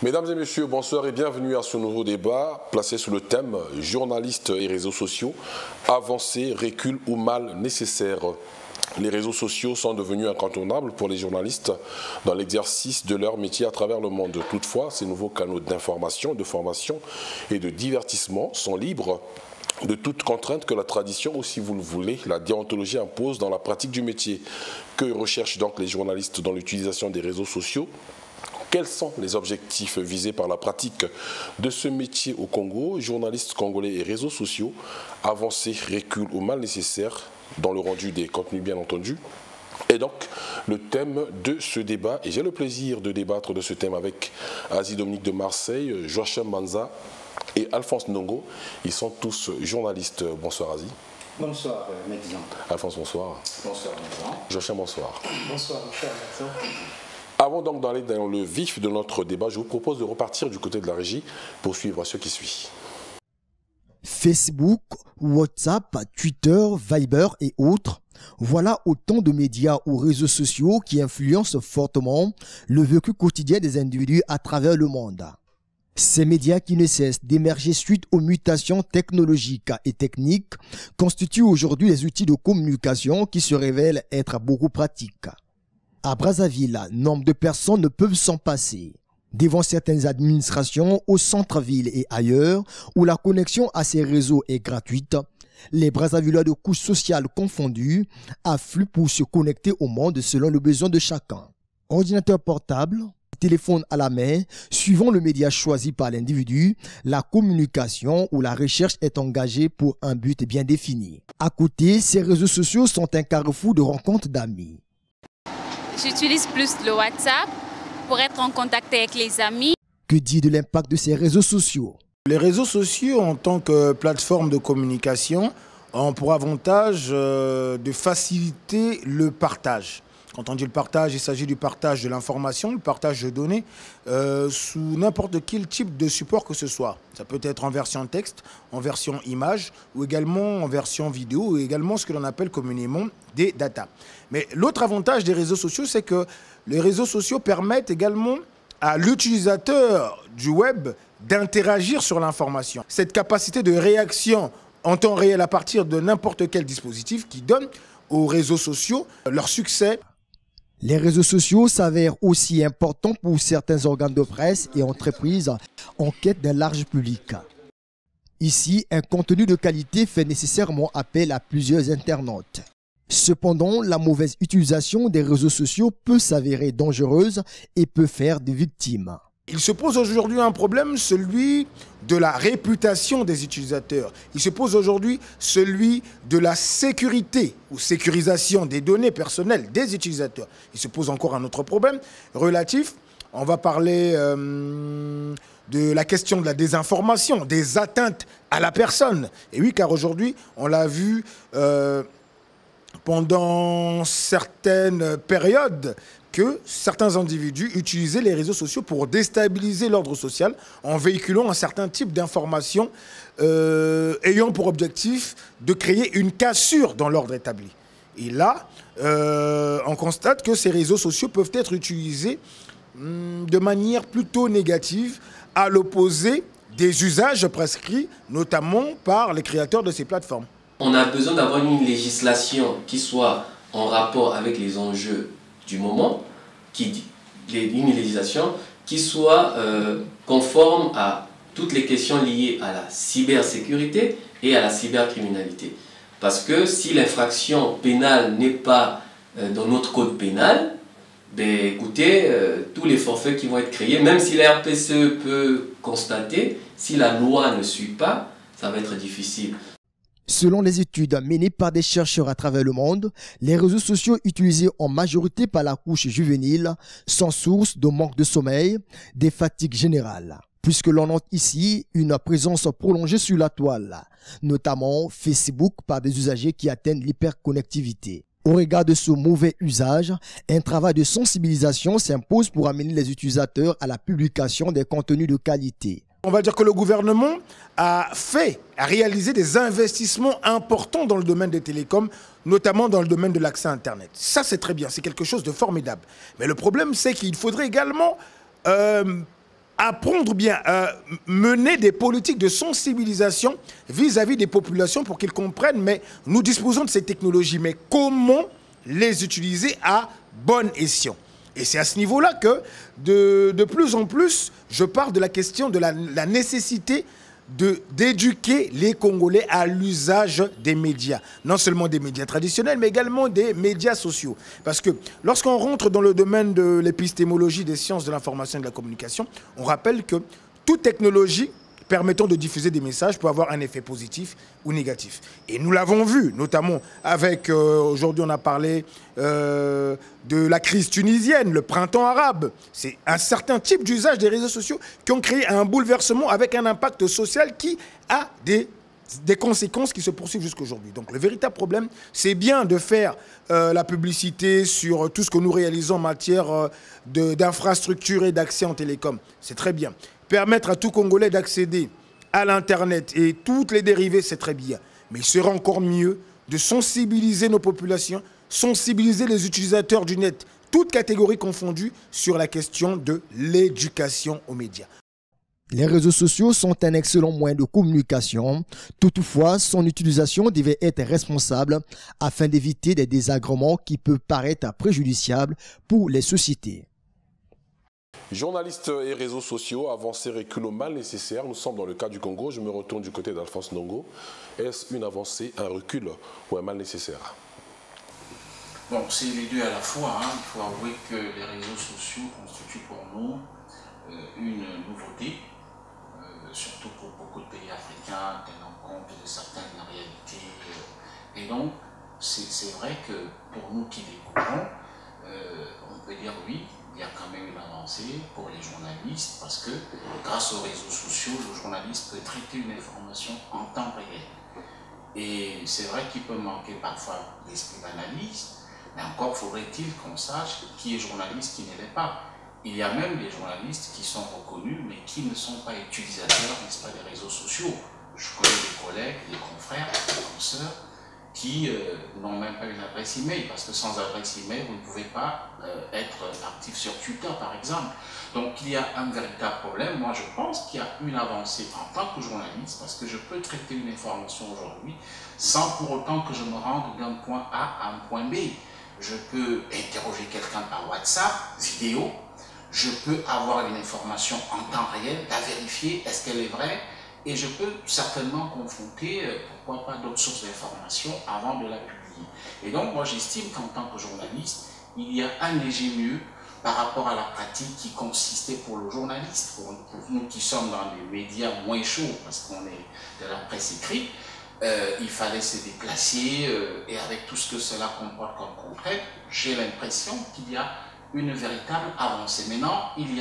Mesdames et messieurs, bonsoir et bienvenue à ce nouveau débat placé sous le thème « Journalistes et réseaux sociaux, avancées, recul ou mal nécessaire ». Les réseaux sociaux sont devenus incontournables pour les journalistes dans l'exercice de leur métier à travers le monde. Toutefois, ces nouveaux canaux d'information, de formation et de divertissement sont libres de toute contrainte que la tradition, ou si vous le voulez, la déontologie impose dans la pratique du métier. Que recherchent donc les journalistes dans l'utilisation des réseaux sociaux ? Quels sont les objectifs visés par la pratique de ce métier au Congo? Journalistes congolais et réseaux sociaux, avancées, recul ou mal nécessaires dans le rendu des contenus bien entendu. Et donc, le thème de ce débat, et j'ai le plaisir de débattre de ce thème avec Asie Dominique de Marseille, Joachim Manza et Alphonse Ndongo. Ils sont tous journalistes. Bonsoir Asie. Bonsoir, Médizan. Alphonse, bonsoir. Bonsoir, Médizan. Joachim, bonsoir. Bonsoir, cher Médizan. Avant donc d'aller dans le vif de notre débat, je vous propose de repartir du côté de la régie pour suivre ce qui suit. Facebook, WhatsApp, Twitter, Viber et autres, voilà autant de médias ou réseaux sociaux qui influencent fortement le vécu quotidien des individus à travers le monde. Ces médias qui ne cessent d'émerger suite aux mutations technologiques et techniques constituent aujourd'hui les outils de communication qui se révèlent être beaucoup pratiques. À Brazzaville, nombre de personnes ne peuvent s'en passer. Devant certaines administrations, au centre-ville et ailleurs, où la connexion à ces réseaux est gratuite, les Brazzavillois de couches sociales confondues affluent pour se connecter au monde selon le besoin de chacun. Ordinateur portable, téléphone à la main, suivant le média choisi par l'individu, la communication ou la recherche est engagée pour un but bien défini. À côté, ces réseaux sociaux sont un carrefour de rencontres d'amis. J'utilise plus le WhatsApp pour être en contact avec les amis. Que dire de l'impact de ces réseaux sociaux? Les réseaux sociaux, en tant que plateforme de communication, ont pour avantage de faciliter le partage. Quand on dit le partage, il s'agit du partage de l'information, le partage de données, sous n'importe quel type de support que ce soit. Ça peut être en version texte, en version image, ou également en version vidéo, ou également ce que l'on appelle communément des data. Mais l'autre avantage des réseaux sociaux, c'est que les réseaux sociaux permettent également à l'utilisateur du web d'interagir sur l'information. Cette capacité de réaction en temps réel à partir de n'importe quel dispositif qui donne aux réseaux sociaux leur succès. Les réseaux sociaux s'avèrent aussi importants pour certains organes de presse et entreprises en quête d'un large public. Ici, un contenu de qualité fait nécessairement appel à plusieurs internautes. Cependant, la mauvaise utilisation des réseaux sociaux peut s'avérer dangereuse et peut faire des victimes. Il se pose aujourd'hui un problème, celui de la réputation des utilisateurs. Il se pose aujourd'hui celui de la sécurité ou sécurisation des données personnelles des utilisateurs. Il se pose encore un autre problème relatif, on va parler de la question de la désinformation, des atteintes à la personne. Et oui, car aujourd'hui, on l'a vu pendant certaines périodes, que certains individus utilisaient les réseaux sociaux pour déstabiliser l'ordre social en véhiculant un certain type d'informations ayant pour objectif de créer une cassure dans l'ordre établi. Et là, on constate que ces réseaux sociaux peuvent être utilisés de manière plutôt négative, à l'opposé des usages prescrits, notamment par les créateurs de ces plateformes. On a besoin d'avoir une législation qui soit en rapport avec les enjeux du moment, une législation qui soit conforme à toutes les questions liées à la cybersécurité et à la cybercriminalité. Parce que si l'infraction pénale n'est pas dans notre code pénal, ben, écoutez, tous les forfaits qui vont être créés, même si la RPCE peut constater, si la loi ne suit pas, ça va être difficile. Selon les études menées par des chercheurs à travers le monde, les réseaux sociaux utilisés en majorité par la couche juvénile sont source de manque de sommeil, des fatigues générales, puisque l'on note ici une présence prolongée sur la toile, notamment Facebook par des usagers qui atteignent l'hyperconnectivité. Au regard de ce mauvais usage, un travail de sensibilisation s'impose pour amener les utilisateurs à la publication des contenus de qualité. On va dire que le gouvernement a réalisé des investissements importants dans le domaine des télécoms, notamment dans le domaine de l'accès à Internet. Ça, c'est très bien, c'est quelque chose de formidable. Mais le problème, c'est qu'il faudrait également apprendre ou bien mener des politiques de sensibilisation vis-à-vis des populations pour qu'ils comprennent, mais nous disposons de ces technologies, mais comment les utiliser à bon escient. Et c'est à ce niveau-là que de plus en plus, je parle de la question de la nécessité d'éduquer les Congolais à l'usage des médias. Non seulement des médias traditionnels, mais également des médias sociaux. Parce que lorsqu'on rentre dans le domaine de l'épistémologie, des sciences de l'information et de la communication, on rappelle que toute technologie permettant de diffuser des messages peut avoir un effet positif ou négatif. Et nous l'avons vu, notamment avec, aujourd'hui on a parlé de la crise tunisienne, le printemps arabe. C'est un certain type d'usage des réseaux sociaux qui ont créé un bouleversement avec un impact social qui a des conséquences qui se poursuivent jusqu'aujourd'hui. Donc le véritable problème, c'est bien de faire la publicité sur tout ce que nous réalisons en matière d'infrastructures et d'accès en télécom. C'est très bien. Permettre à tout Congolais d'accéder à l'Internet et toutes les dérivées, c'est très bien. Mais il serait encore mieux de sensibiliser nos populations, sensibiliser les utilisateurs du net, toutes catégories confondues, sur la question de l'éducation aux médias. Les réseaux sociaux sont un excellent moyen de communication. Toutefois, son utilisation devait être responsable afin d'éviter des désagréments qui peuvent paraître préjudiciables pour les sociétés. Journalistes et réseaux sociaux, avancés, recul au mal nécessaire. Nous sommes dans le cas du Congo. Je me retourne du côté d'Alphonse Ndongo. Est-ce une avancée, un recul ou un mal nécessaire? Bon, c'est les deux à la fois. Hein. Il faut avouer que les réseaux sociaux constituent pour nous une nouveauté, surtout pour beaucoup de pays africains, tenant compte de certaines réalités. Et donc, c'est vrai que pour nous qui découvrons, on peut dire oui, il y a quand même une avancée pour les journalistes parce que grâce aux réseaux sociaux, le journaliste peut traiter une information en temps réel. Et c'est vrai qu'il peut manquer parfois d'esprit d'analyse, mais encore faudrait-il qu'on sache qui est journaliste, qui ne l'est pas. Il y a même des journalistes qui sont reconnus, mais qui ne sont pas utilisateurs, n'est-ce pas, des réseaux sociaux. Je connais des collègues, des confrères, des consoeurs, qui n'ont même pas une adresse email, parce que sans adresse email, vous ne pouvez pas être actif sur Twitter, par exemple. Donc il y a un véritable problème. Moi, je pense qu'il y a une avancée en tant que journaliste, parce que je peux traiter une information aujourd'hui sans pour autant que je me rende d'un point A à un point B. Je peux interroger quelqu'un par WhatsApp, vidéo, je peux avoir une information en temps réel, la vérifier, est-ce qu'elle est vraie? Et je peux certainement confronter, pourquoi pas, d'autres sources d'informations avant de la publier. Et donc, moi, j'estime qu'en tant que journaliste, il y a un léger mieux par rapport à la pratique qui consistait pour le journaliste, pour nous qui sommes dans des médias moins chauds, parce qu'on est de la presse écrite, il fallait se déplacer, et avec tout ce que cela comporte comme contrainte, j'ai l'impression qu'il y a une véritable avancée. Maintenant, il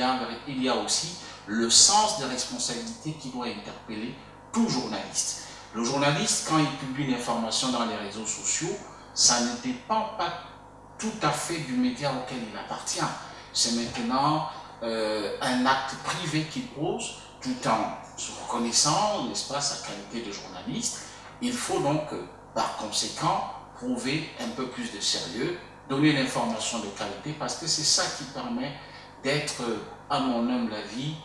y a aussi le sens de responsabilité qui doit interpeller tout journaliste. Le journaliste, quand il publie une information dans les réseaux sociaux, ça ne dépend pas tout à fait du média auquel il appartient. C'est maintenant un acte privé qu'il pose, tout en reconnaissant, n'est-ce pas, sa qualité de journaliste. Il faut donc, par conséquent, prouver un peu plus de sérieux, donner l'information de qualité, parce que c'est ça qui permet d'être, à mon humble avis,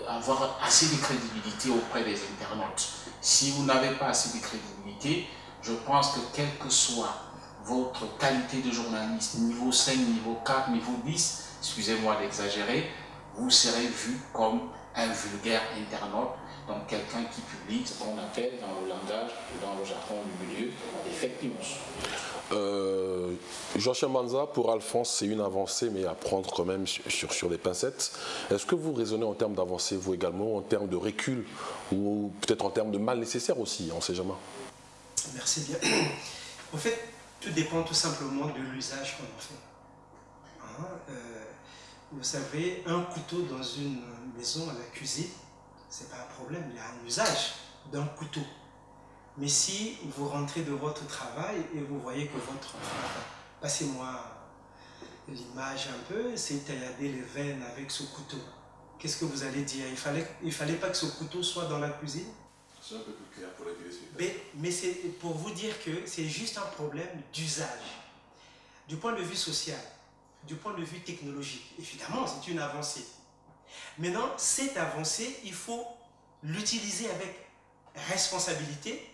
avoir assez de crédibilité auprès des internautes. Si vous n'avez pas assez de crédibilité, je pense que quelle que soit votre qualité de journaliste, niveau 5, niveau 4, niveau 10, excusez-moi d'exagérer, vous serez vu comme un vulgaire internaute, donc quelqu'un qui publie ce qu'on appelle dans le langage, dans le jargon du milieu, des fake news. Jean-Charles Manza, pour Alphonse, c'est une avancée, mais à prendre quand même sur les pincettes. Est-ce que vous raisonnez en termes d'avancée, vous également, en termes de recul, ou peut-être en termes de mal nécessaire aussi, on ne sait jamais? Merci bien. En fait, tout dépend tout simplement de l'usage qu'on en fait. Hein, vous savez, un couteau dans une maison à la cuisine, c'est pas un problème, il y a un usage d'un couteau. Mais si vous rentrez de votre travail et vous voyez que votre enfant, passez-moi l'image un peu, c'est taillader les veines avec ce couteau, qu'est-ce que vous allez dire? Il fallait pas que ce couteau soit dans la cuisine? C'est un peu plus clair pour la téléspectateurs. Mais c'est pour vous dire que c'est juste un problème d'usage. Du point de vue social, du point de vue technologique. Évidemment, c'est une avancée. Maintenant, cette avancée, il faut l'utiliser avec responsabilité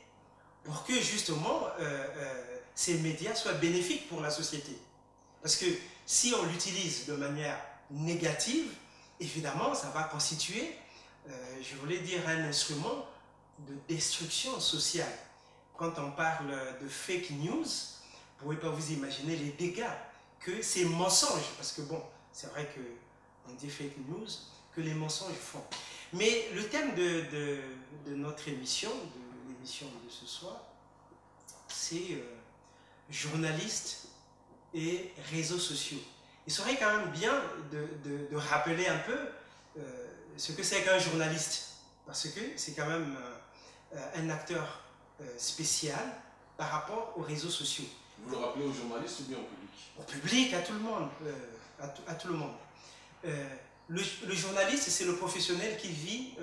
pour que justement ces médias soient bénéfiques pour la société. Parce que si on l'utilise de manière négative, évidemment, ça va constituer, je voulais dire, un instrument de destruction sociale. Quand on parle de fake news, vous ne pouvez pas vous imaginer les dégâts que ces mensonges, parce que bon, c'est vrai qu'on dit fake news, que les mensonges font. Mais le thème de notre émission, de l'émission de ce soir, c'est journalistes et réseaux sociaux. Il serait quand même bien de rappeler un peu ce que c'est qu'un journaliste, parce que c'est quand même un acteur spécial par rapport aux réseaux sociaux. Vous le rappelez aux journalistes ou bien au public? Au public, à tout le monde. À tout le monde. Le journaliste, c'est le professionnel qui vit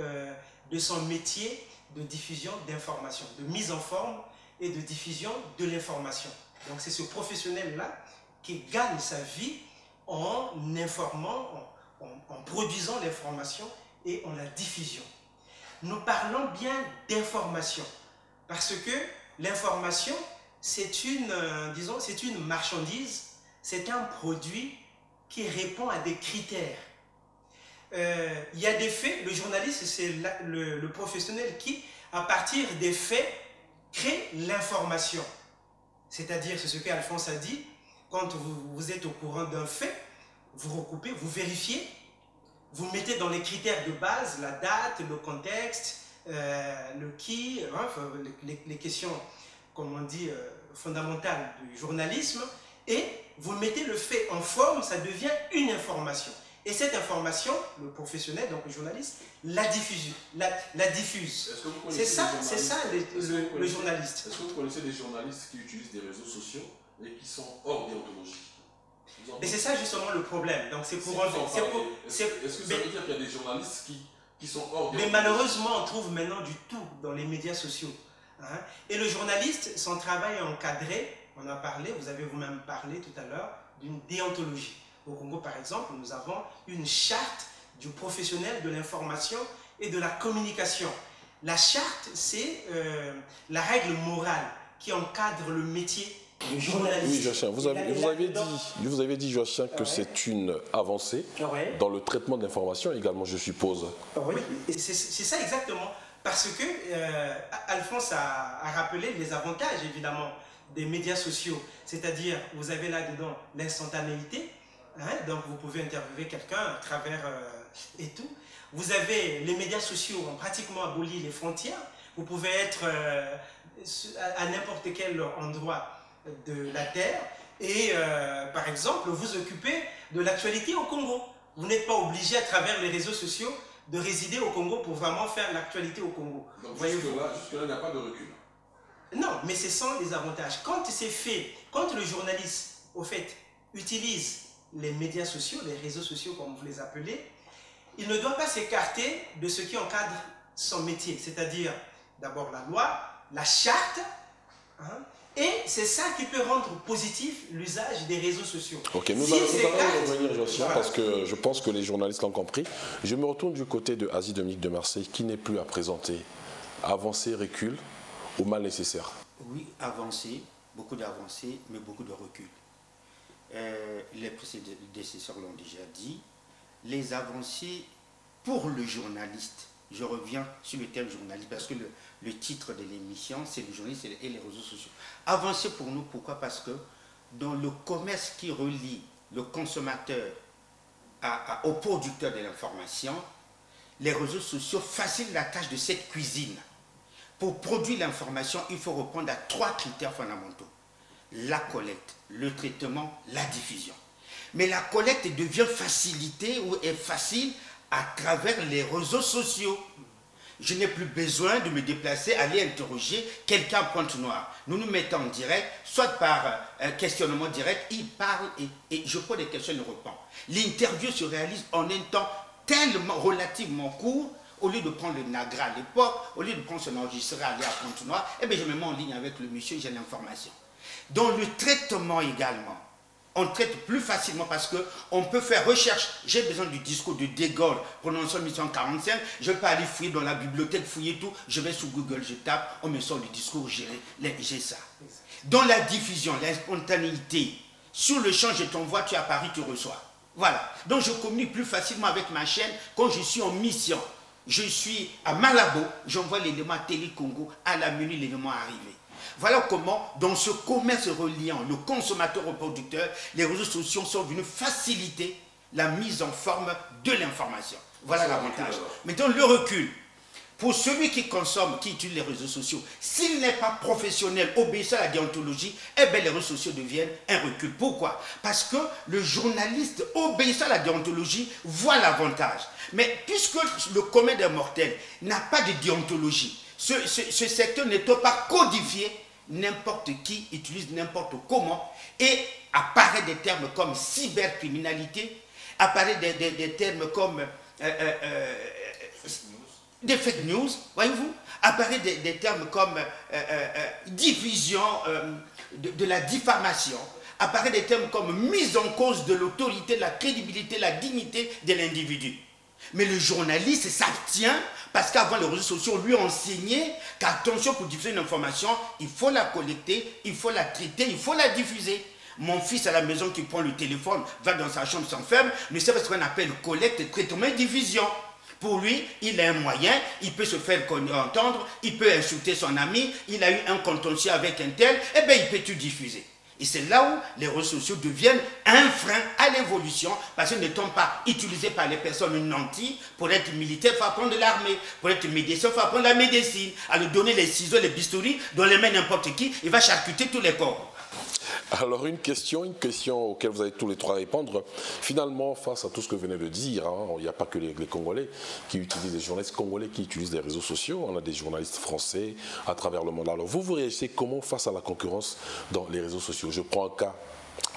de son métier de diffusion d'informations, de mise en forme et de diffusion de l'information. Donc c'est ce professionnel-là qui gagne sa vie en informant, en produisant l'information et en la diffusion. Nous parlons bien d'information parce que l'information, c'est une, disons, c'est une marchandise, c'est un produit qui répond à des critères. Il y a des faits, le journaliste, c'est le professionnel qui, à partir des faits, crée l'information. C'est-à-dire, c'est ce qu'Alphonse a dit, quand vous êtes au courant d'un fait, vous recoupez, vous vérifiez, vous mettez dans les critères de base la date, le contexte, le qui, enfin, les questions, comme on dit, fondamentales du journalisme, et vous mettez le fait en forme, ça devient une information. Et cette information, le professionnel, donc le journaliste, la diffuse. C'est ça le journaliste. Est-ce que vous connaissez des journalistes qui utilisent des réseaux sociaux et qui sont hors déontologie? Et c'est ça justement le problème. Donc c'est pour... Est-ce que ça veut dire qu'il y a des journalistes qui sont hors déontologie? Mais malheureusement, on trouve maintenant du tout dans les médias sociaux. Hein? Et le journaliste, son travail est encadré, on a parlé, vous avez vous-même parlé tout à l'heure, d'une déontologie. Au Congo, par exemple, nous avons une charte du professionnel de l'information et de la communication. La charte, c'est la règle morale qui encadre le métier de journaliste. Oui, Joachim, vous avez dit, Joachim, que c'est une avancée dans le traitement de l'information également, je suppose. Oui, c'est ça exactement. Parce que Alphonse a rappelé les avantages, évidemment, des médias sociaux. C'est-à-dire, vous avez là-dedans l'instantanéité. Hein, donc vous pouvez interviewer quelqu'un à travers et tout. Vous avez les médias sociaux ont pratiquement aboli les frontières. Vous pouvez être à n'importe quel endroit de la Terre et par exemple vous occuper de l'actualité au Congo. Vous n'êtes pas obligé à travers les réseaux sociaux de résider au Congo pour vraiment faire l'actualité au Congo. Donc jusque-là, il n'y a pas de recul. Non, mais ce sont les avantages. Quand c'est fait, quand le journaliste, au fait, utilise les médias sociaux, les réseaux sociaux comme vous les appelez, il ne doit pas s'écarter de ce qui encadre son métier, c'est-à-dire d'abord la loi, la charte, hein, et c'est ça qui peut rendre positif l'usage des réseaux sociaux. Ok, nous allons revenir, Joachim, parce que je pense que les journalistes l'ont compris. Je me retourne du côté de Asie Dominique de Marseille, qui n'est plus à présenter. Avancée, recul ou mal nécessaire? Oui, avancée, beaucoup d'avancées, mais beaucoup de recul. Les prédécesseurs l'ont déjà dit, les avancées pour le journaliste, je reviens sur le terme journaliste parce que le titre de l'émission c'est le journaliste et les réseaux sociaux. Avancées pour nous, pourquoi? Parce que dans le commerce qui relie le consommateur au producteur de l'information, les réseaux sociaux facilitent la tâche de cette cuisine. Pour produire l'information, il faut répondre à 3 critères fondamentaux. La collecte, le traitement, la diffusion. Mais la collecte devient facilitée ou est facile à travers les réseaux sociaux. Je n'ai plus besoin de me déplacer, aller interroger quelqu'un à Pointe-Noire. Nous nous mettons en direct, soit par questionnement direct, il parle et je pose des questions et il répond. L'interview se réalise en un temps tellement relativement court. Au lieu de prendre le Nagra à l'époque, au lieu de prendre son enregistreur, aller à Pointe-Noire, eh bien je me mets en ligne avec le monsieur, j'ai l'information. Dans le traitement également, On traite plus facilement parce qu'on peut faire recherche. J'ai besoin du discours de De Gaulle, prononciation 1845. Je peux aller fouiller dans la bibliothèque, fouiller tout. Je vais sur Google, je tape, on me sort le discours, j'ai ça. Dans la diffusion, la spontanéité, sur le champ, je t'envoie, tu es à Paris, tu reçois. Voilà. Donc je communique plus facilement avec ma chaîne quand je suis en mission. Je suis à Malabo, j'envoie l'élément à Télé Congo, à la minute, l'élément est arrivé. Voilà comment, dans ce commerce reliant le consommateur au producteur, les réseaux sociaux sont venus faciliter la mise en forme de l'information. Voilà l'avantage. Maintenant, le recul. Pour celui qui consomme, qui utilise les réseaux sociaux, s'il n'est pas professionnel, obéissant à la déontologie, eh bien les réseaux sociaux deviennent un recul. Pourquoi? Parce que le journaliste obéissant à la déontologie voit l'avantage. Mais puisque le commun des mortels n'a pas de déontologie, ce secteur n'étant pas codifié, n'importe qui utilise n'importe comment et apparaît des termes comme cybercriminalité, apparaît des termes comme des fake news, voyez-vous, apparaît des termes comme diffusion de la diffamation, apparaît des termes comme mise en cause de l'autorité, la crédibilité, la dignité de l'individu. Mais le journaliste s'abstient parce qu'avant les réseaux sociaux lui ont enseigné qu'attention, pour diffuser une information, il faut la collecter, il faut la traiter, il faut la diffuser. Mon fils à la maison qui prend le téléphone, va dans sa chambre, s'enferme, ne sait pas ce qu'on appelle collecte, traitement et diffusion. Pour lui, il a un moyen, il peut se faire entendre, il peut insulter son ami, il a eu un contentieux avec un tel, eh bien il peut tout diffuser. Et c'est là où les réseaux sociaux deviennent un frein à l'évolution, parce qu'ils n'étant pas utilisés par les personnes nanties. Pour être militaire, il faut apprendre de l'armée. Pour être médecin, il faut apprendre la médecine. À lui donner les ciseaux, les bistouris, dans les mains n'importe qui, il va charcuter tous les corps. Alors une question auquel vous allez tous les trois répondre. Finalement, face à tout ce que vous venez de dire, il n'y a pas que les Congolais qui utilisent, les journalistes congolais qui utilisent les réseaux sociaux. On a des journalistes français à travers le monde. Alors vous réagissez comment face à la concurrence dans les réseaux sociaux? Je prends un cas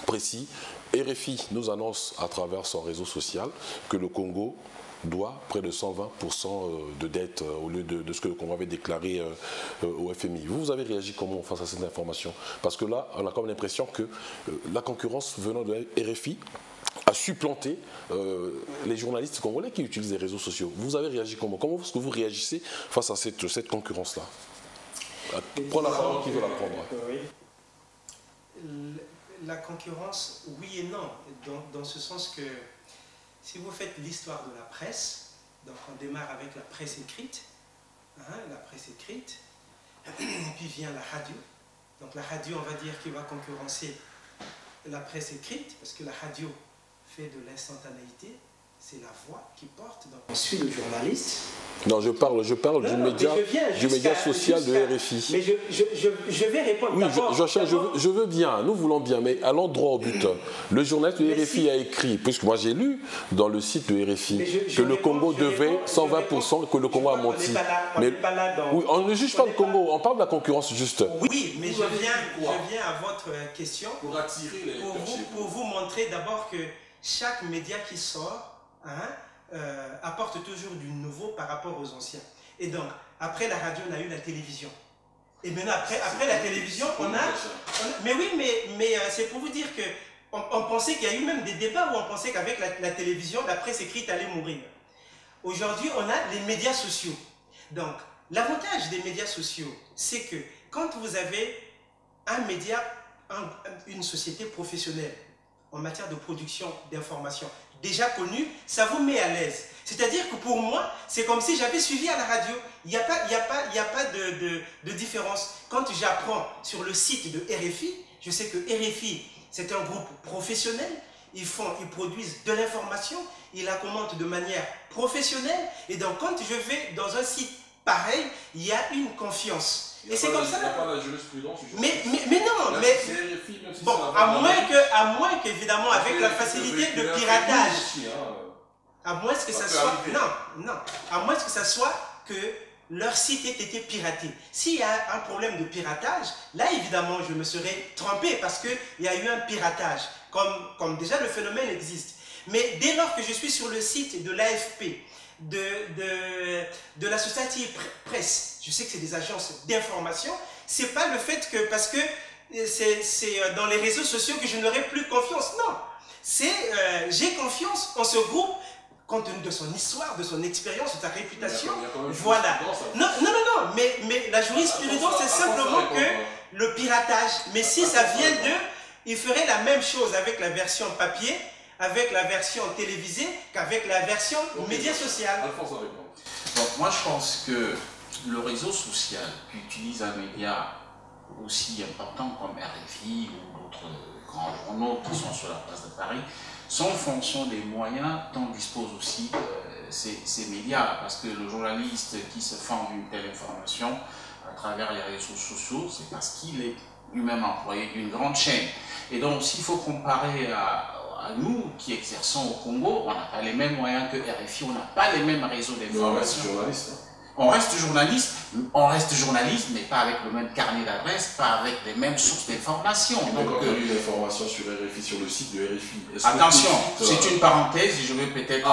précis. RFI nous annonce à travers son réseau social que le Congo doit près de 120% de dette au lieu de ce que le Congo avait déclaré au FMI. Vous avez réagi comment face à cette information? Parce que là, on a comme l'impression que la concurrence venant de RFI a supplanté les journalistes congolais qui utilisent les réseaux sociaux. Vous avez réagi comment? Comment est-ce que vous réagissez face à cette concurrence-là? Prends la parole qui veut la prendre. Oui. La concurrence, oui et non, dans ce sens que si vous faites l'histoire de la presse, donc on démarre avec la presse écrite, et puis vient la radio. Donc la radio, on va dire, qui va concurrencer la presse écrite, parce que la radio fait de l'instantanéité, c'est la voix qui porte. Donc on suit le journaliste. Non, je parle du média social de RFI. Mais je vais répondre. Oui, je veux bien, nous voulons bien, mais allons droit au but. Le journaliste de RFI a écrit, puisque moi j'ai lu dans le site de RFI que le Congo devait 120%, que le Congo a menti. Oui, on ne juge pas le Congo, on parle de la concurrence juste. Oui, mais je viens à votre question pour vous montrer d'abord que chaque média qui sort apporte toujours du nouveau par rapport aux anciens. Et donc, après la radio, on a eu la télévision. Et maintenant, après la télévision, mais oui, mais c'est pour vous dire que on pensait qu'il y a eu même des débats où on pensait qu'avec la télévision, la presse écrite allait mourir. Aujourd'hui, on a les médias sociaux. Donc, l'avantage des médias sociaux, c'est que quand vous avez un média, une société professionnelle en matière de production d'informations, déjà connu, ça vous met à l'aise. C'est-à-dire que pour moi, c'est comme si j'avais suivi à la radio. Il n'y a pas de différence. Quand j'apprends sur le site de RFI, je sais que RFI, c'est un groupe professionnel. Ils produisent de l'information, ils la commentent de manière professionnelle. Et donc, quand je vais dans un site pareil, il y a une confiance. Et c'est comme ça. Il n'y a pas la jurisprudence. Mais non, mais bon, à moins qu'évidemment avec la facilité de piratage, à moins que ça soit, à moins que ça soit que leur site ait été piraté. S'il y a un problème de piratage, là évidemment je me serais trompé parce qu'il y a eu un piratage, comme déjà le phénomène existe. Mais dès lors que je suis sur le site de l'AFP, de la Société Presse, je sais que c'est des agences d'information, c'est pas le fait que, parce que c'est dans les réseaux sociaux que je n'aurai plus confiance. Non, j'ai confiance en ce groupe compte tenu de son histoire, de son expérience, de sa réputation. Voilà. Non, mais la jurisprudence, c'est simplement que le piratage. Mais si ça vient d'eux, ils feraient la même chose avec la version papier, avec la version télévisée, qu'avec la version média social. Donc, moi, je pense que le réseau social qui utilise un média aussi important comme RFI ou d'autres grands journaux qui sont sur la place de Paris sont en fonction des moyens dont disposent aussi ces médias. Parce que le journaliste qui se fend d'une telle information à travers les réseaux sociaux, c'est parce qu'il est lui-même employé d'une grande chaîne. Et donc, s'il faut comparer à nous qui exerçons au Congo, on n'a pas les mêmes moyens que RFI, on n'a pas les mêmes réseaux d'information. On reste journaliste, mais pas avec le même carnet d'adresse, pas avec les mêmes sources d'information. Donc, quand on a eu l'information sur RFI, sur le site de RFI. Attention, c'est une parenthèse, et je vais peut-être,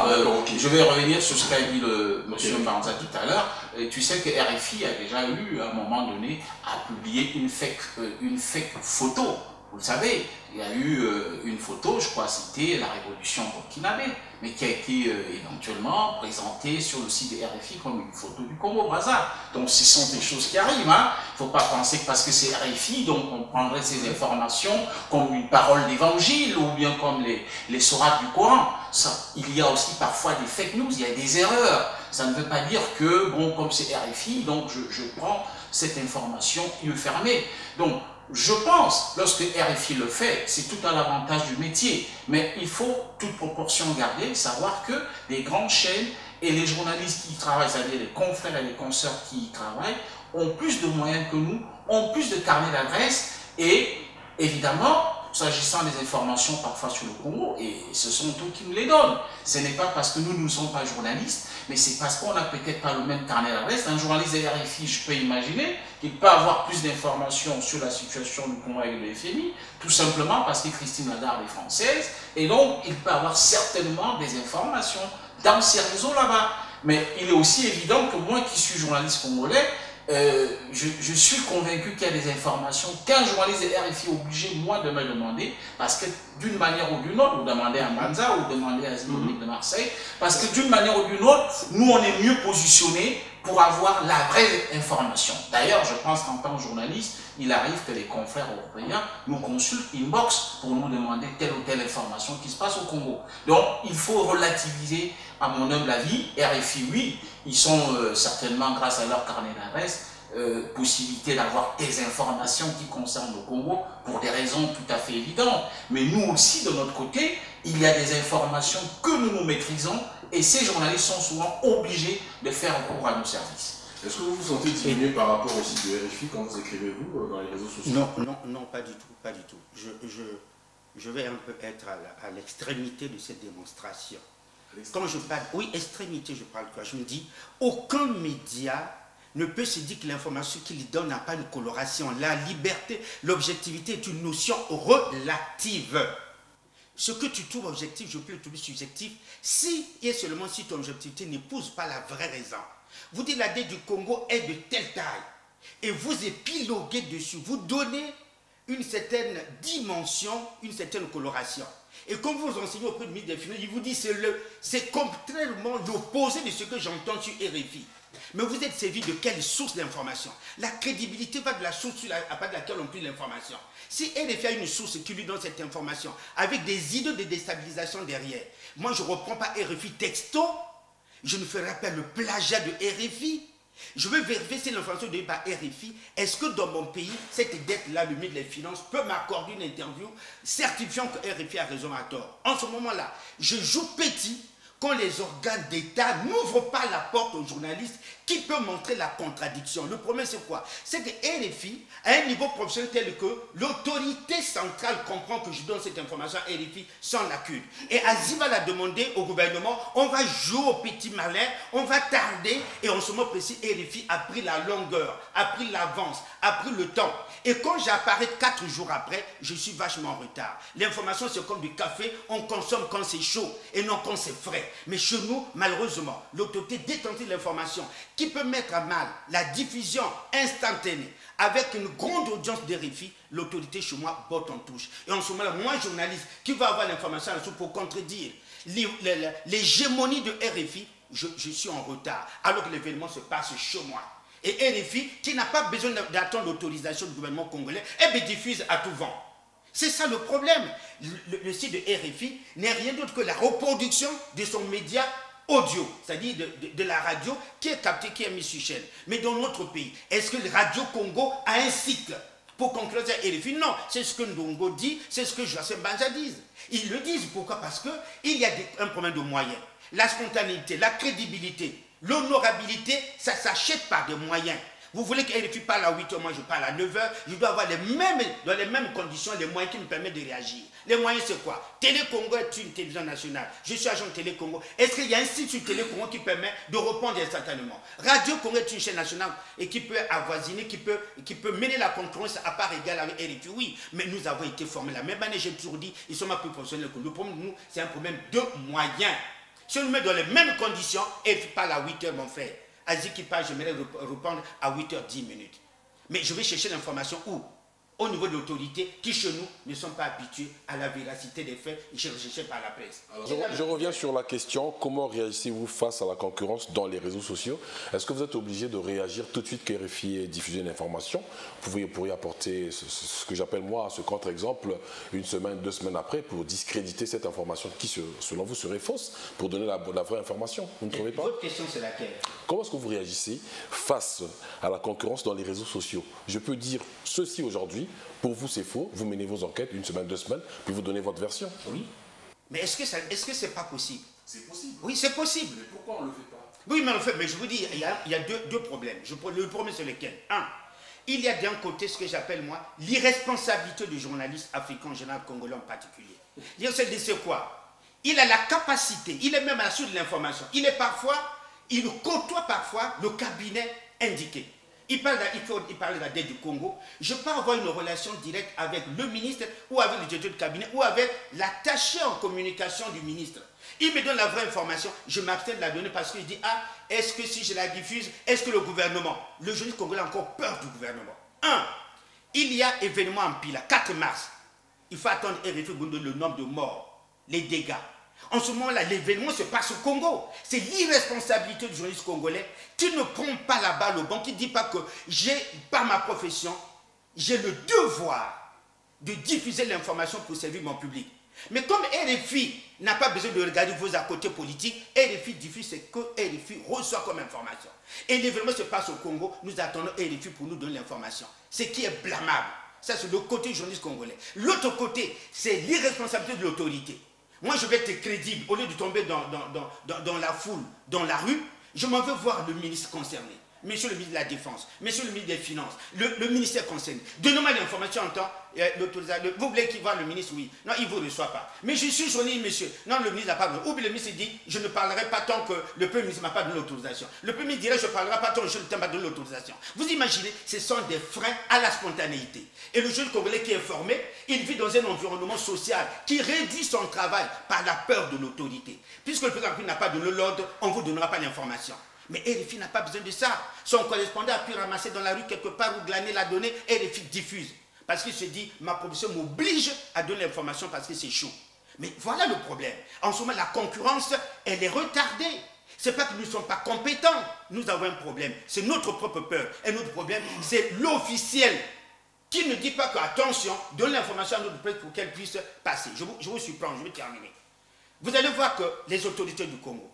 je vais revenir sur ce qu'a dit le monsieur Banza tout à l'heure. Tu sais que RFI a déjà eu, à un moment donné, à publier une fake photo. Vous le savez, il y a eu une photo, je crois, c'était la révolution burkinabé, mais qui a été éventuellement présentée sur le site de RFI comme une photo du Congo-Brazza. Donc ce sont des choses qui arrivent. Hein. Il ne faut pas penser que parce que c'est RFI, donc on prendrait ces informations comme une parole d'évangile ou bien comme les sourates du Coran. Ça, il y a aussi parfois des fake news, il y a des erreurs. Ça ne veut pas dire que, bon, comme c'est RFI, donc je prends cette information yeux fermés. Donc, je pense, lorsque RFI le fait, c'est tout à l'avantage du métier. Mais il faut, toute proportion garder, savoir que les grandes chaînes et les journalistes qui y travaillent, c'est-à-dire les confrères et les consoeurs qui y travaillent, ont plus de moyens que nous, ont plus de carnets d'adresses et, évidemment, s'agissant des informations parfois sur le Congo, et ce sont eux qui nous les donnent. Ce n'est pas parce que nous ne sommes pas journalistes, mais c'est parce qu'on n'a peut-être pas le même carnet d'adresse. Un journaliste de RFI, je peux imaginer qu'il peut avoir plus d'informations sur la situation du Congo avec le FMI, tout simplement parce que Christine Lagarde est française, et donc il peut avoir certainement des informations dans ces réseaux là-bas. Mais il est aussi évident que moi qui suis journaliste congolais, je suis convaincu qu'il y a des informations qu'un journaliste de RFI est obligé, moi, de me demander, parce que d'une manière ou d'une autre, ou demander à Banza, ou demander à Zidonique de Marseille, parce que d'une manière ou d'une autre, nous, on est mieux positionnés pour avoir la vraie information. D'ailleurs, je pense qu'en tant que journaliste, il arrive que les confrères européens nous consultent inbox pour nous demander telle ou telle information qui se passe au Congo. Donc, il faut relativiser, à mon humble avis. RFI, oui, ils sont certainement, grâce à leur carnet d'adresse, possibilité d'avoir des informations qui concernent le Congo pour des raisons tout à fait évidentes. Mais nous aussi, de notre côté, il y a des informations que nous maîtrisons et ces journalistes sont souvent obligés de faire recours à nos services. Est-ce que vous vous sentez diminué par rapport au site de RFI quand vous écrivez vous dans les réseaux sociaux? Non, pas du tout, pas du tout. Je vais un peu être à l'extrémité de cette démonstration. Quand je parle, oui, extrémité, je parle quoi? Je me dis, aucun média ne peut se dire que l'information qu'il donne n'a pas une coloration. La liberté, l'objectivité est une notion relative. Ce que tu trouves objectif, je peux le trouver subjectif, si et seulement si ton objectivité n'épouse pas la vraie raison. Vous dites la dette du Congo est de telle taille et vous épiloguez dessus, vous donnez une certaine dimension, une certaine coloration. Et quand vous vous enseignez auprès du ministre des Finances, il vous dit c'est contrairement l'opposé de ce que j'entends sur RFI. Mais vous êtes servi de quelle source d'information? La crédibilité va de la source à part de laquelle on plie l'information. Si RFI a une source qui lui donne cette information avec des idées de déstabilisation derrière, moi je ne reprends pas RFI texto, je ne ferai pas le plagiat de RFI. Je veux vérifier si l'information donnée par RFI, est-ce que dans mon pays, cette dette-là, le ministre des Finances peut m'accorder une interview certifiant que RFI a raison à tort. En ce moment-là, je joue petit quand les organes d'État n'ouvrent pas la porte aux journalistes qui peut montrer la contradiction. Le problème, c'est quoi? C'est que RFI, à un niveau professionnel tel que l'autorité centrale comprend que je donne cette information à RFI sans lacune. Et Aziz va la demander au gouvernement, on va jouer au petit malin, on va tarder, et en ce moment précis, RFI a pris la longueur, a pris l'avance, a pris le temps. Et quand j'apparais 4 jours après, je suis vachement en retard. L'information, c'est comme du café, on consomme quand c'est chaud et non quand c'est frais. Mais chez nous, malheureusement, l'autorité détentive de l'information qui peut mettre à mal la diffusion instantanée avec une grande audience de RFI, l'autorité chez moi botte en touche. Et en ce moment-là, moi, journaliste, qui va avoir l'information là-dessus pour contredire l'hégémonie de RFI, je suis en retard, alors que l'événement se passe chez moi. Et RFI, qui n'a pas besoin d'attendre l'autorisation du gouvernement congolais, diffuse à tout vent. C'est ça le problème. Le site de RFI n'est rien d'autre que la reproduction de son média audio, c'est-à-dire de la radio qui est captée, qui est mise sur chaîne. Mais dans notre pays, est-ce que le Radio Congo a un cycle pour conclure à RFI? Non, c'est ce que Ndongo dit, c'est ce que Joachim Banja dit. Ils le disent, pourquoi? Parce qu'il y a un problème de moyens. La spontanéité, la crédibilité, l'honorabilité, ça s'achète par des moyens. Vous voulez que RFI parle à 8h, moi je parle à 9h, je dois avoir dans les mêmes conditions les moyens qui me permettent de réagir. Les moyens c'est quoi? Télé Congo est une télévision nationale. Je suis agent de Télé Congo. Est-ce qu'il y a un site sur Télé Congo qui permet de répondre instantanément? Radio Congo est une chaîne nationale et qui peut avoisiner, qui peut mener la concurrence à part égale avec RFI. Oui, mais nous avons été formés la même année, j'ai toujours dit, ils sont plus professionnels que nous. Le problème de nous, c'est un problème de moyens. Si on nous met dans les mêmes conditions, RFI parle à 8h, mon frère. Asie qui parle, j'aimerais répondre à 8h10. Mais je vais chercher l'information où? Au niveau de l'autorité, qui chez nous ne sont pas habitués à la véracité des faits, cherchés par la presse. Alors, je reviens sur la question, comment réagissez-vous face à la concurrence dans les réseaux sociaux? Est-ce que vous êtes obligé de réagir tout de suite que RFI ait diffusé une information? Vous pourriez apporter ce que j'appelle moi, ce contre-exemple, une semaine, 2 semaines après, pour discréditer cette information qui, selon vous, serait fausse, pour donner la vraie information. Vous ne trouvez pas? Votre question, c'est laquelle? Comment est-ce que vous réagissez face à la concurrence dans les réseaux sociaux? Je peux dire ceci aujourd'hui. Pour vous, c'est faux. Vous menez vos enquêtes 1 semaine, 2 semaines, puis vous donnez votre version. Oui. Mais est-ce que c'est pas possible? C'est possible. Oui, c'est possible. Mais pourquoi on ne le fait pas? Oui, mais on le fait. Mais je vous dis, il y a deux problèmes. Le premier, c'est lequel? Un, il y a d'un côté ce que j'appelle, moi, l'irresponsabilité du journaliste africain, en général congolais en particulier. C'est quoi? Il a la capacité, il est même à la source de l'information. Il côtoie parfois le cabinet indiqué. Il parle de la dette du Congo. Je peux avoir une relation directe avec le ministre ou avec le directeur de cabinet ou avec l'attaché en communication du ministre. Il me donne la vraie information, je m'abstiens de la donner parce que je dis, ah, est-ce que si je la diffuse, est-ce que le gouvernement, le journaliste congolais a encore peur du gouvernement? Il y a événement en Pila, 4 mars. Il faut attendre RFI pour donner le nombre de morts, les dégâts. En ce moment-là, l'événement se passe au Congo. C'est l'irresponsabilité du journaliste congolais qui ne prend pas la balle au bon, qui ne dit pas que par ma profession, j'ai le devoir de diffuser l'information pour servir mon public. Mais comme RFI n'a pas besoin de regarder vos à côté politiques, RFI diffuse ce que RFI reçoit comme information. Et l'événement se passe au Congo, nous attendons RFI pour nous donner l'information. Ce qui est blâmable. Ça, c'est le côté du journaliste congolais. L'autre côté, c'est l'irresponsabilité de l'autorité. Moi, je vais être crédible. Au lieu de tomber dans la foule, dans la rue, je m'en veux voir le ministre concerné. Monsieur le ministre de la Défense, monsieur le ministre des Finances, le ministère concerné. Donnez-moi l'information en temps, l'autorisation. Vous voulez qu'il voit le ministre? Oui. Non, il ne vous reçoit pas. Mais je suis journaliste, monsieur. Non, le ministre n'a pas besoin. Ou bien le ministre dit, je ne parlerai pas tant que le Premier ministre ne m'a pas donné l'autorisation. Le Premier ministre dirait, je ne parlerai pas tant que je ne t'ai pas donné l'autorisation. Vous imaginez, ce sont des freins à la spontanéité. Et le jeune Congolais qui est formé, il vit dans un environnement social qui réduit son travail par la peur de l'autorité. Puisque le président n'a pas donné l'ordre, on ne vous donnera pas l'information. Mais RFI n'a pas besoin de ça. Son correspondant a pu ramasser dans la rue quelque part ou glaner la donnée, RFI diffuse. Parce qu'il se dit, ma profession m'oblige à donner l'information parce que c'est chaud. Mais voilà le problème. En ce moment, la concurrence, elle est retardée. Ce n'est pas que nous ne sommes pas compétents. Nous avons un problème. C'est notre propre peur. Et notre problème, c'est l'officiel qui ne dit pas que, attention, donne l'information à notre presse pour qu'elle puisse passer. Je vous surprends, je vais terminer. Vous allez voir que les autorités du Congo,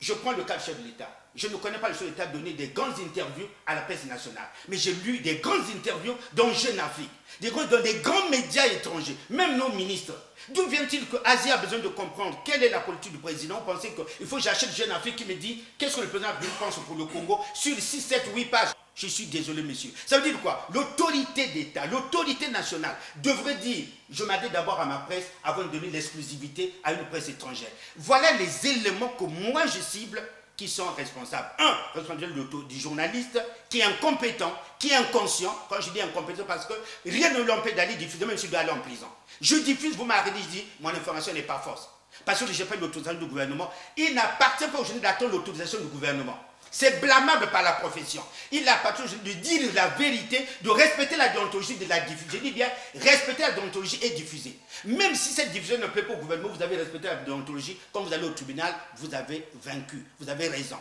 je prends le cas du chef de l'État. Je ne connais pas le chef de l'État donner des grandes interviews à la presse nationale. Mais j'ai lu des grandes interviews dans Jeune Afrique, dans des grands médias étrangers, même nos ministres. D'où vient-il que Asie a besoin de comprendre quelle est la politique du président? Vous pensez qu'il faut que j'achète Jeune Afrique qui me dit qu'est-ce que le président pense pour le Congo sur 6, 7, 8 pages? Je suis désolé, monsieur. Ça veut dire quoi? L'autorité d'État, l'autorité nationale devrait dire, je m'adresse d'abord à ma presse avant de donner l'exclusivité à une presse étrangère. Voilà les éléments que moi je cible qui sont responsables. Responsable du journaliste qui est incompétent, qui est inconscient. Quand je dis incompétent, parce que rien ne l'empêche d'aller diffuser, même s'il doit aller en prison. Je diffuse, vous m'arrêtez, je dis, mon information n'est pas fausse. parce que je n'ai pas l'autorisation du gouvernement. Il n'appartient pas aujourd'hui d'attendre l'autorisation du gouvernement. C'est blâmable par la profession. Il appartient aujourd'hui de dire la vérité, de respecter la déontologie de la diffusion. Je dis bien, respecter la déontologie et diffuser. Même si cette diffusion ne plaît pas au gouvernement, vous avez respecté la déontologie. Quand vous allez au tribunal, vous avez vaincu. Vous avez raison.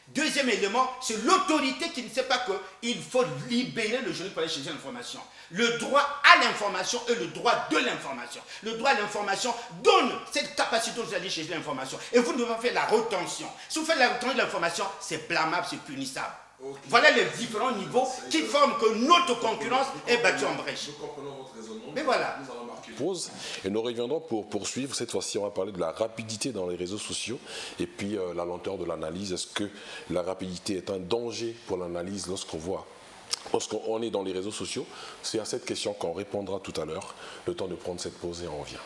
Deuxième élément, c'est l'autorité qui ne sait pas qu'il faut libérer le journaliste pour aller chercher l'information. Le droit à l'information et le droit de l'information. Le droit à l'information donne cette capacité de aller chercher l'information. Et vous devez faire la retention. Si vous faites la retention de l'information, c'est blâmable, c'est punissable. Okay. Voilà les différents niveaux qui forment que notre concurrence est battue en brèche. Nous comprenons votre raisonnement. Mais voilà. Nous allons marquer pause et nous reviendrons pour poursuivre. Cette fois-ci, on va parler de la rapidité dans les réseaux sociaux et puis la lenteur de l'analyse. Est-ce que la rapidité est un danger pour l'analyse lorsqu'on est dans les réseaux sociaux? C'est à cette question qu'on répondra tout à l'heure. Le temps de prendre cette pause et on revient.